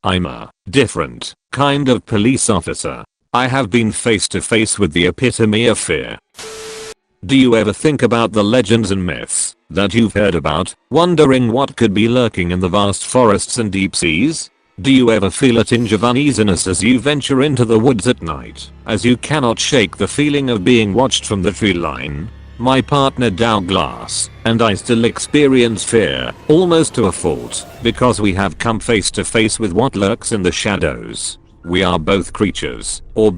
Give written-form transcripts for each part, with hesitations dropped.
I'm a different kind of police officer. I have been face to face with the epitome of fear. Do you ever think about the legends and myths that you've heard about, wondering what could be lurking in the vast forests and deep seas? Do you ever feel a tinge of uneasiness as you venture into the woods at night, as you cannot shake the feeling of being watched from the tree line? My partner Douglas and I still experience fear, almost to a fault, because we have come face to face with what lurks in the shadows. We are both creatures, or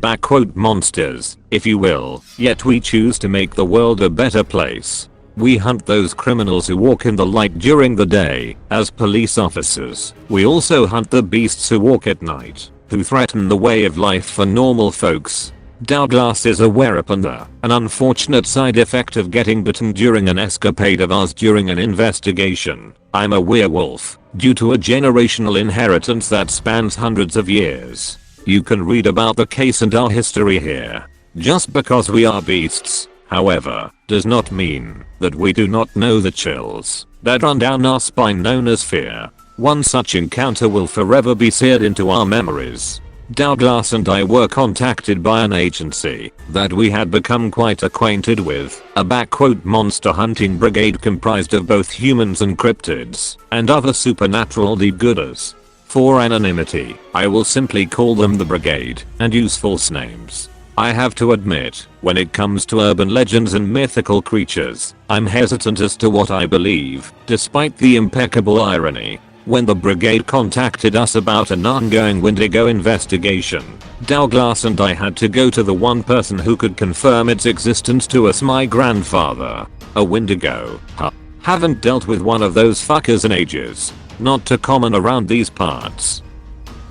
monsters, if you will, yet we choose to make the world a better place. We hunt those criminals who walk in the light during the day. As police officers, we also hunt the beasts who walk at night, who threaten the way of life for normal folks. Douglas is a werepanda, an unfortunate side effect of getting bitten during an escapade of ours during an investigation. I'm a werewolf, due to a generational inheritance that spans hundreds of years. You can read about the case and our history here. Just because we are beasts, however, does not mean that we do not know the chills that run down our spine known as fear. One such encounter will forever be seared into our memories. Douglas and I were contacted by an agency that we had become quite acquainted with, a monster hunting brigade comprised of both humans and cryptids, and other supernatural do-gooders. For anonymity, I will simply call them the brigade, and use false names. I have to admit, when it comes to urban legends and mythical creatures, I'm hesitant as to what I believe, despite the impeccable irony. When the brigade contacted us about an ongoing Wendigo investigation, Douglas and I had to go to the one person who could confirm its existence to us, my grandfather. A Wendigo? Huh. Haven't dealt with one of those fuckers in ages. Not too common around these parts.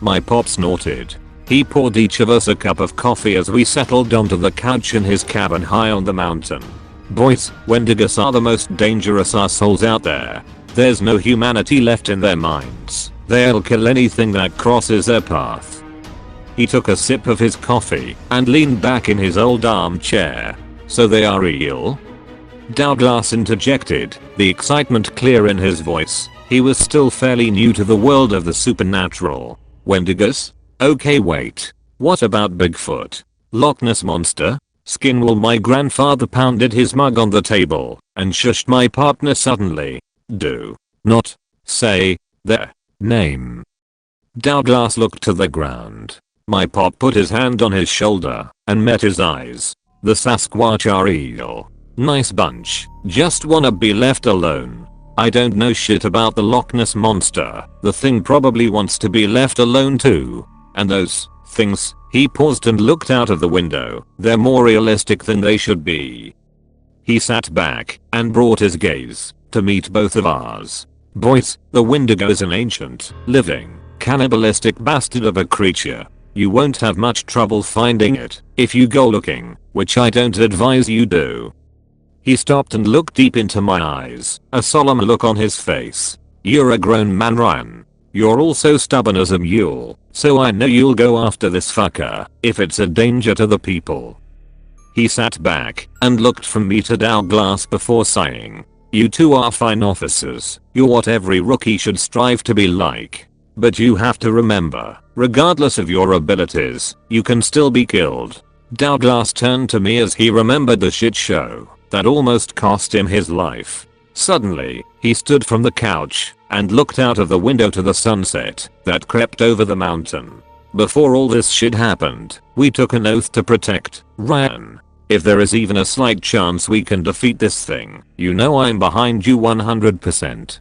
My pop snorted. He poured each of us a cup of coffee as we settled onto the couch in his cabin high on the mountain. Boys, Wendigos are the most dangerous assholes out there. There's no humanity left in their minds. They'll kill anything that crosses their path. He took a sip of his coffee and leaned back in his old armchair. So they are real? Douglas interjected, the excitement clear in his voice. He was still fairly new to the world of the supernatural. Wendigos? Okay, wait. What about Bigfoot? Loch Ness Monster? Skinwall? My grandfather pounded his mug on the table and shushed my partner suddenly. Do not say their name. Douglas looked to the ground. My pop put his hand on his shoulder and met his eyes. The Sasquatch are real. Nice bunch. Just wanna be left alone. I don't know shit about the Loch Ness Monster. The thing probably wants to be left alone too. And those things, he paused and looked out of the window. They're more realistic than they should be. He sat back and brought his gaze to meet both of ours. Boys, the Wendigo is an ancient, living, cannibalistic bastard of a creature. You won't have much trouble finding it if you go looking, which I don't advise you do. He stopped and looked deep into my eyes, a solemn look on his face. You're a grown man, Ryan. You're also stubborn as a mule, so I know you'll go after this fucker if it's a danger to the people. He sat back and looked from me to Douglas before sighing. You two are fine officers. You're what every rookie should strive to be like. But you have to remember, regardless of your abilities, you can still be killed. Douglas turned to me as he remembered the shit show that almost cost him his life. Suddenly, he stood from the couch and looked out of the window to the sunset that crept over the mountain. Before all this shit happened, we took an oath to protect Ryan. If there is even a slight chance we can defeat this thing, you know I'm behind you 100%.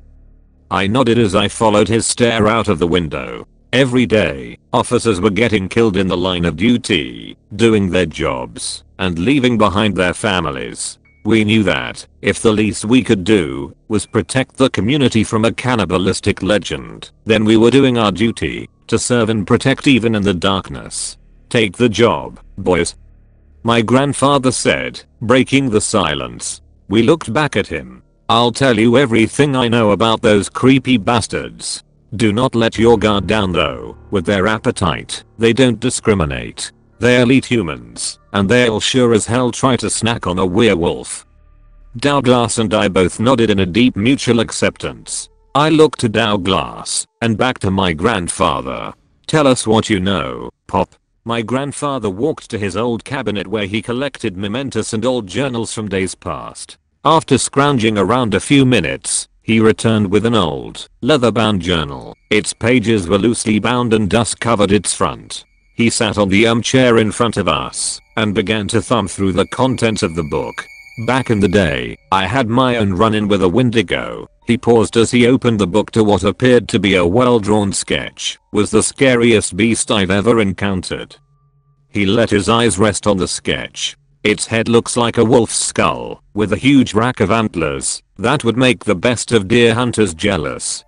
I nodded as I followed his stare out of the window. Every day, officers were getting killed in the line of duty, doing their jobs, and leaving behind their families. We knew that, if the least we could do was protect the community from a cannibalistic legend, then we were doing our duty to serve and protect even in the darkness. Take the job, boys. My grandfather said, breaking the silence. We looked back at him. I'll tell you everything I know about those creepy bastards. Do not let your guard down though. With their appetite, they don't discriminate. They'll eat humans, and they'll sure as hell try to snack on a werewolf. Douglas and I both nodded in a deep mutual acceptance. I looked to Douglas and back to my grandfather. Tell us what you know, Pop. My grandfather walked to his old cabinet where he collected mementos and old journals from days past. After scrounging around a few minutes, he returned with an old, leather-bound journal. Its pages were loosely bound and dust covered its front. He sat on the armchair in front of us and began to thumb through the contents of the book. Back in the day, I had my own run-in with a Wendigo. He paused as he opened the book to what appeared to be a well-drawn sketch. Was the scariest beast I've ever encountered. He let his eyes rest on the sketch. Its head looks like a wolf's skull, with a huge rack of antlers that would make the best of deer hunters jealous.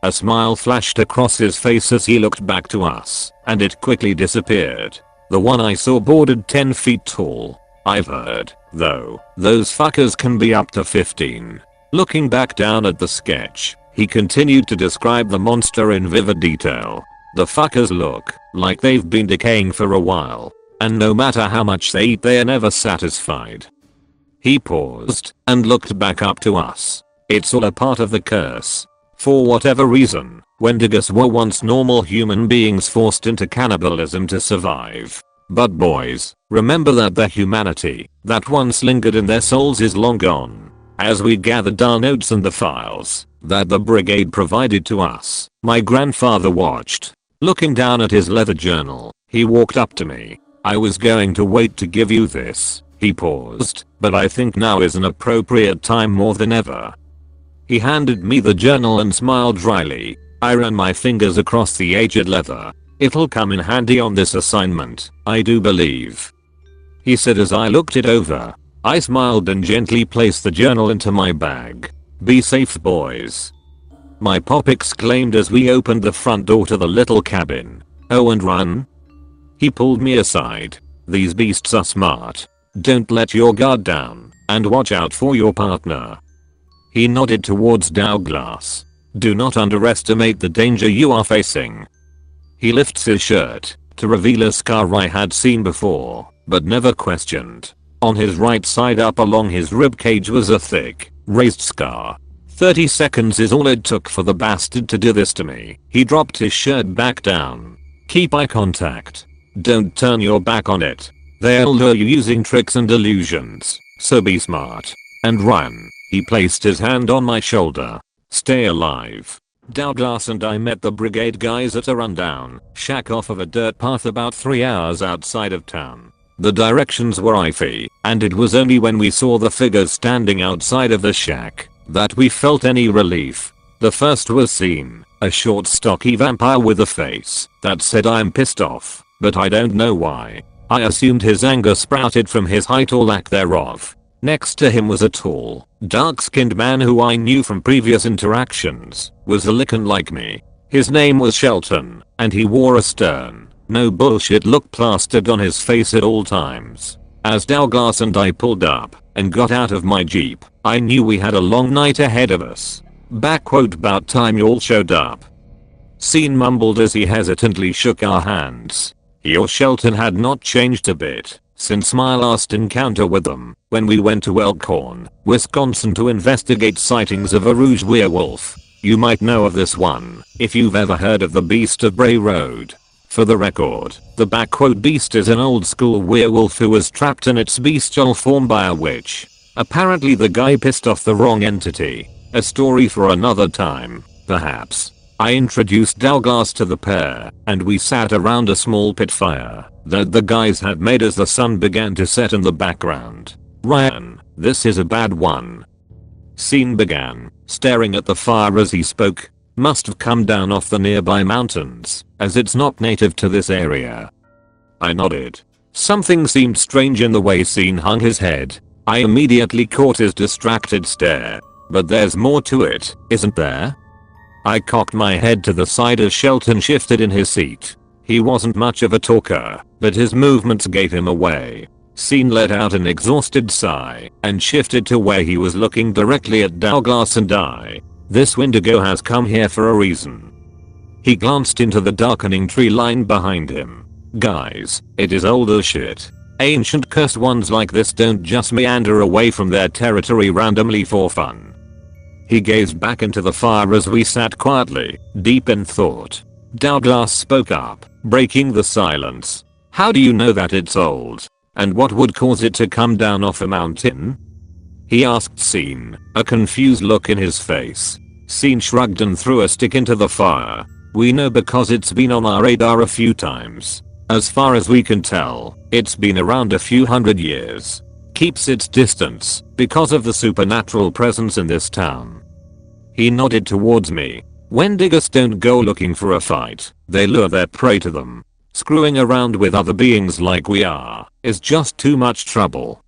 A smile flashed across his face as he looked back to us, and it quickly disappeared. The one I saw bordered 10 feet tall. I've heard, though, those fuckers can be up to 15. Looking back down at the sketch, he continued to describe the monster in vivid detail. The fuckers look like they've been decaying for a while, and no matter how much they eat they are never satisfied. He paused and looked back up to us. It's all a part of the curse. For whatever reason, Wendigos were once normal human beings forced into cannibalism to survive. But boys, remember that the humanity that once lingered in their souls is long gone. As we gathered our notes and the files that the brigade provided to us, my grandfather watched. Looking down at his leather journal, he walked up to me. I was going to wait to give you this. He paused, but I think now is an appropriate time more than ever. He handed me the journal and smiled dryly. I ran my fingers across the aged leather. It'll come in handy on this assignment, I do believe, he said as I looked it over. I smiled and gently placed the journal into my bag. Be safe, boys, my pop exclaimed as we opened the front door to the little cabin. Oh, and run? He pulled me aside. These beasts are smart. Don't let your guard down, and watch out for your partner. He nodded towards Douglas. Do not underestimate the danger you are facing. He lifts his shirt to reveal a scar I had seen before, but never questioned. On his right side up along his ribcage was a thick, raised scar. 30 seconds is all it took for the bastard to do this to me. He dropped his shirt back down. Keep eye contact. Don't turn your back on it. They'll lure you using tricks and illusions, so be smart. And run. He placed his hand on my shoulder. Stay alive. Douglas and I met the brigade guys at a rundown shack off of a dirt path about 3 hours outside of town. The directions were iffy, and it was only when we saw the figures standing outside of the shack that we felt any relief. The first was seen, a short stocky vampire with a face that said I'm pissed off, but I don't know why. I assumed his anger sprouted from his height or lack thereof. Next to him was a tall, dark-skinned man who I knew from previous interactions was a lichen like me. His name was Shelton, and he wore a stern, no bullshit look plastered on his face at all times. As Douglas and I pulled up and got out of my jeep, I knew we had a long night ahead of us. About time y'all showed up. Scene mumbled as he hesitantly shook our hands. Your Shelton had not changed a bit since my last encounter with them, when we went to Elkhorn, Wisconsin to investigate sightings of a Rouge werewolf. You might know of this one, if you've ever heard of the Beast of Bray Road. For the record, the beast is an old school werewolf who was trapped in its bestial form by a witch. Apparently the guy pissed off the wrong entity. A story for another time, perhaps. I introduced Douglas to the pair, and we sat around a small pit fire that the guys had made as the sun began to set in the background. Ryan, this is a bad one. Scene began, staring at the fire as he spoke. Must have come down off the nearby mountains, as it's not native to this area. I nodded. Something seemed strange in the way Scene hung his head. I immediately caught his distracted stare. But there's more to it, isn't there? I cocked my head to the side as Shelton shifted in his seat. He wasn't much of a talker, but his movements gave him away. Scene let out an exhausted sigh and shifted to where he was looking directly at Douglas and I. This Wendigo has come here for a reason. He glanced into the darkening tree line behind him. Guys, it is old as shit. Ancient cursed ones like this don't just meander away from their territory randomly for fun. He gazed back into the fire as we sat quietly, deep in thought. Douglas spoke up, breaking the silence. How do you know that it's old? And what would cause it to come down off a mountain? He asked Scene, a confused look in his face. Scene shrugged and threw a stick into the fire. We know because it's been on our radar a few times. As far as we can tell, it's been around a few hundred years. Keeps its distance because of the supernatural presence in this town. He nodded towards me. Wendigos don't go looking for a fight, they lure their prey to them. Screwing around with other beings like we are is just too much trouble.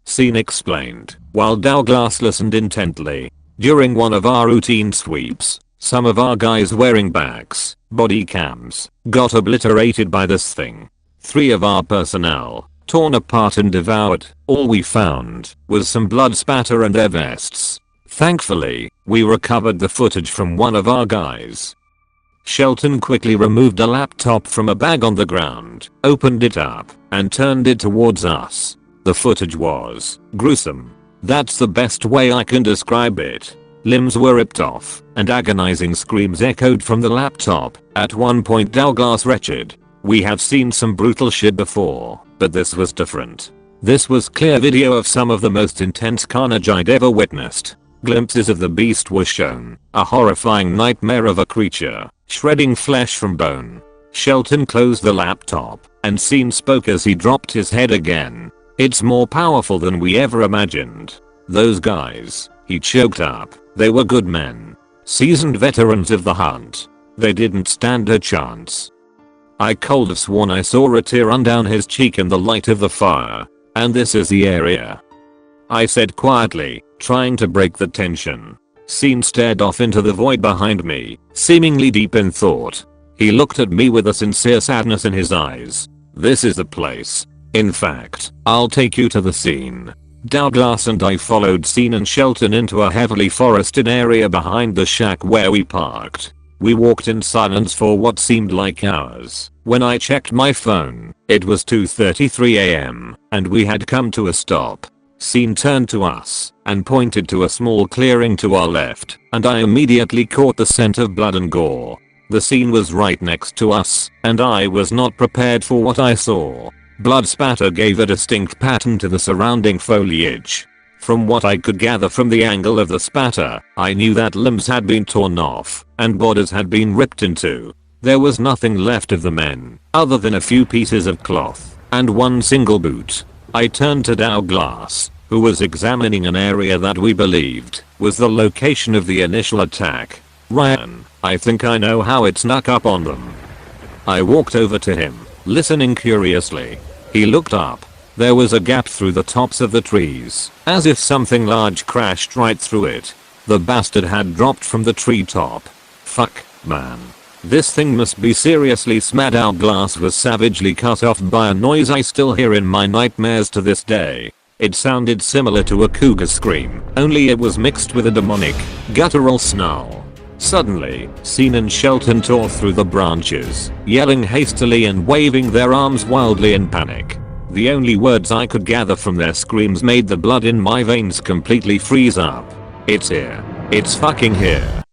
Scene explained, while Douglas listened intently. During one of our routine sweeps, some of our guys wearing bags, body cams, got obliterated by this thing. 3 of our personnel, torn apart and devoured. All we found was some blood spatter and their vests. Thankfully, we recovered the footage from one of our guys. Shelton quickly removed a laptop from a bag on the ground, opened it up, and turned it towards us. The footage was gruesome. That's the best way I can describe it. Limbs were ripped off, and agonizing screams echoed from the laptop. At one point Douglas wretched. We have seen some brutal shit before, but this was different. This was clear video of some of the most intense carnage I'd ever witnessed. Glimpses of the beast were shown, a horrifying nightmare of a creature, shredding flesh from bone. Shelton closed the laptop, and Scene spoke as he dropped his head again. It's more powerful than we ever imagined. Those guys, he choked up, they were good men. Seasoned veterans of the hunt. They didn't stand a chance. I could have sworn I saw a tear run down his cheek in the light of the fire. And this is the area, I said quietly, trying to break the tension. Scene stared off into the void behind me, seemingly deep in thought. He looked at me with a sincere sadness in his eyes. This is the place. In fact, I'll take you to the scene. Douglas and I followed Scene and Shelton into a heavily forested area behind the shack where we parked. We walked in silence for what seemed like hours. When I checked my phone, it was 2:33 am, and we had come to a stop. Scene turned to us and pointed to a small clearing to our left, and I immediately caught the scent of blood and gore. The scene was right next to us, and I was not prepared for what I saw. Blood spatter gave a distinct pattern to the surrounding foliage. From what I could gather from the angle of the spatter, I knew that limbs had been torn off, and bodies had been ripped into. There was nothing left of the men, other than a few pieces of cloth, and one single boot. I turned to Douglas, who was examining an area that we believed was the location of the initial attack. Ryan, I think I know how it snuck up on them. I walked over to him, listening curiously. He looked up. There was a gap through the tops of the trees, as if something large crashed right through it. The bastard had dropped from the treetop. Fuck, man. This thing must be seriously smad. Our glass was savagely cut off by a noise I still hear in my nightmares to this day. It sounded similar to a cougar scream, only it was mixed with a demonic, guttural snarl. Suddenly, Scene and Shelton tore through the branches, yelling hastily and waving their arms wildly in panic. The only words I could gather from their screams made the blood in my veins completely freeze up. It's here. It's fucking here.